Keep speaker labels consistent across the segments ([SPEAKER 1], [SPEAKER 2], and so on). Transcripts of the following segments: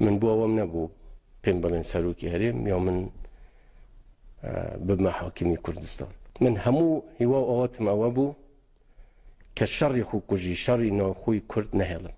[SPEAKER 1] من بو ئەوەم نەبوو پێم بڵێن سەرۆکی هەرێم یا من ببمە حاکمی کوردستان. من هەموو هیوا ئەوەتم ئەوە بوو کە شەڕی خوکوژی شەڕی ناوخۆی کورد نەهێڵم.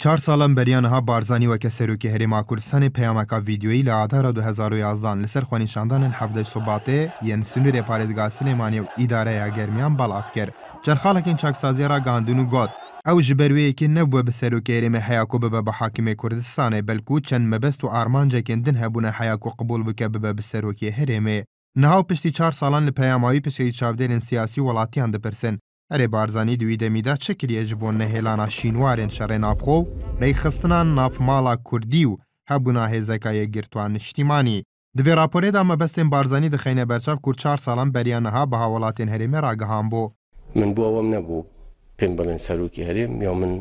[SPEAKER 2] 4 ساڵم بەریانەها بارزانی وەکە سەرۆکی هەرێما کوردستانی پەیامەکە ڤیدیۆیی لە ئادارە 2011 لەسەر خۆنیشاندانن هەفتەی سوباتێ یەن سنوورێ پارێزگا سلێمانی و ئیدارەیە گەرمیان بەڵاف کرد. جەرخاڵێکین چاکسازیە ڕاگەاندون و گوت ئەو ji ber wê yekê nebûye bi serokê herêmê heyako bibe bi hakimê Kurdistanê belkû çend mebest û armancekên din hebûne heyako qibûl bike bibe bi serokê herêmê. Niha piştî 4 salan li peyamawî piştî çavdêrên siyasî welatiyan dipirsin. Erê Barzanî di wî demî de çi kiriye ji bo nehêlana şînwarên şerê navxwe û rêxistinan navmala Kurdî û hebûna hêzeka yekgirtwan niştîmanî. Di vê raporê de mebestên Barzanî dixeyne berçav ku 4 salan beriya niha biha welatên herêmê ragihan bû.
[SPEAKER 1] من بو ئەوەم نەبوو پێم بڵێن سەرۆکی هەرێم یا من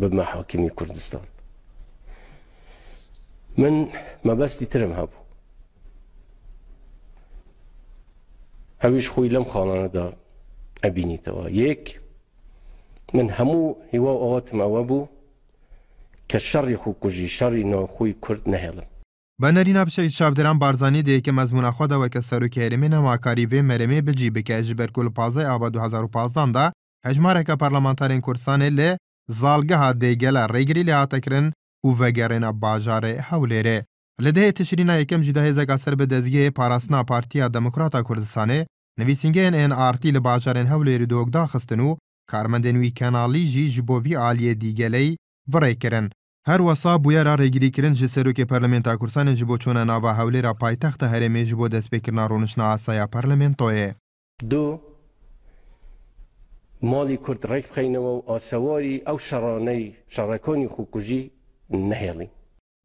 [SPEAKER 1] ببمە حاکمی کوردستان. من مەبەستی ترم هەبوو. ئەویش خۆی لەم خاڵانەدا ئەبینیتەوە. یەک من هەموو هیوا ئەوەتم ئەوە بوو کە شەڕی خوکوژی شەڕی ناوخۆی کورد نەهێڵم.
[SPEAKER 2] بەنەرینە پشەی چاودێران بارزانî دەیەکە مەزمونە خۆ دەوە کە سەرۆکی هەرێمê نەماکاری vê merêmê bicî bike ji ber ku li 15 ava 2015 da hejmareka parlamenterên Kurdistanê lê zalgeha dêgela rêgirî lê hate kirin û vegerêna bajarê Hewlêrê. Li dehê tişrîna yekem jî de hêzeka ser bi dezgehê parastina Partiya Demokrata Kurdistanê nivîsîngehên NRT li bajarên Hewlêrê dogda xistin û karmendên wî kenalî jî ji bo vî aliyê dîgeleyî virê kirin. Her wesa bûyera rêgirîkirin ji serokê Parlamenta Kurdistanê ji bo çûna nava Hewlêra paytexta herêmê ji bo destpêkirina rûniştina asaya parlamentoyê.
[SPEAKER 1] Du malî Kurd rêk bixînەوە و ئاسەواری ئەو شەڕانەی شەڕەکانی خوکوژی نەهێڵین.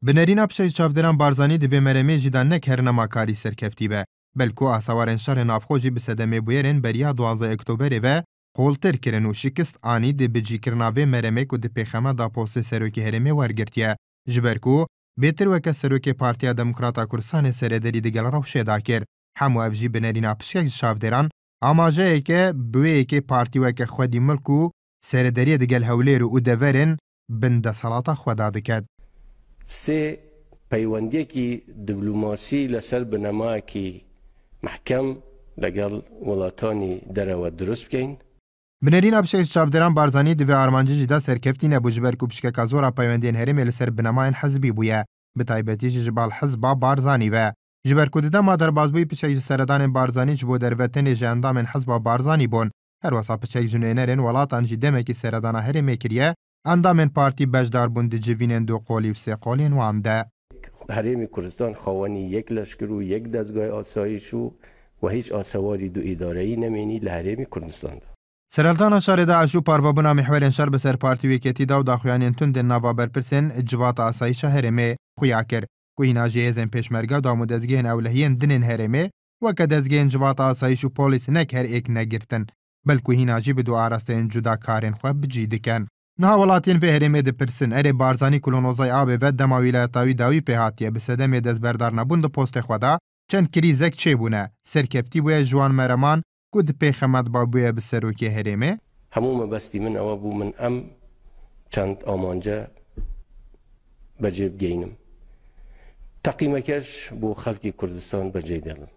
[SPEAKER 2] Bi nêrîna pişeyî çavdêran Barzanî di vê merêmê jî de nek herînemakarî serkeftî be, belkû asewarên şerê navxwe jî bi sedemê bûyerên beriya 12 Oktoberê ve qoltir kirin û şikist anî di bicîkirina vê merêmê ku di pêxeme da postê serokê herêmê wergirtiye, ji ber ku bêtir weke serokê Partiya Demokrata Kurdistanê serêderî digel rewşê da kir. Hemû ev jî bi nêrîna pişek ji çavdêran amajeyeke bi wê yekê partî weke xwedî milk û serêderiyê digel Hewlêrê û deverên bin desalata xwe da diket.
[SPEAKER 1] Sê peywendiyekî dîplomasî لەسەر بنەمایەکی محکەم لەگەڵ وڵاتانی دەرەوە دروست bikein.
[SPEAKER 2] Bi nêrîna pişek ji çavdêran Barzanî di vê armancî jî de serkeftî nebû ji ber ku pişkeka zora peywendiyên herêmê li ser binemayên hezbî bûye, bi taybetî jî ji bal hizba Barzanî ve. Ji ber ku di dema derbasbûyî pişek ji seredanên Barzanî ji bo dervetenê ji endamên hizba Barzanî bûn. Her wesa pişek ji nûnerên welatan jî demekî seredana herêmê kiriye, endamên partî bejdar bûn di civînên du qolî û sê qolên wan de.
[SPEAKER 1] Herêmê Kurdistan xawenî yek leşkir û yek dezgahê asayîş û ve hiç asewarî du îdareyî nemênî li Herêmê Kurdistan'da.
[SPEAKER 2] Sereldana şerê Daeş û parvebûna mihwerên şer bi ser partî wêketî da û daxuyanên tundên nava berpirsên civata asayîşa herêmê xuya kir ku hîna jî hêzên pêşmerge û damûdezgehên ewlehiyên dinên herêmê weke dezgehên civata asayîş û polîsî nek her êk negirtin, belkû hîna jî bi du arasteyên cudakarên xwe bicî dikin. Niha welatiyên vê herêmê dipirsin erê Barzanî kulonozay avê ve dema wîlayeta wî dawî pê hatiye bi sedemê destberdar nebûn di postê xwe da çend krîzek çêbûne, serkeftî bûye ji wan mereman ku di pêxemet bûye bi serokê herêmê.
[SPEAKER 1] Hemû mebestî min ew bû min em çend amance becê bigeynim. Teqîmekeş bû xelkê Kurdistan becê delim.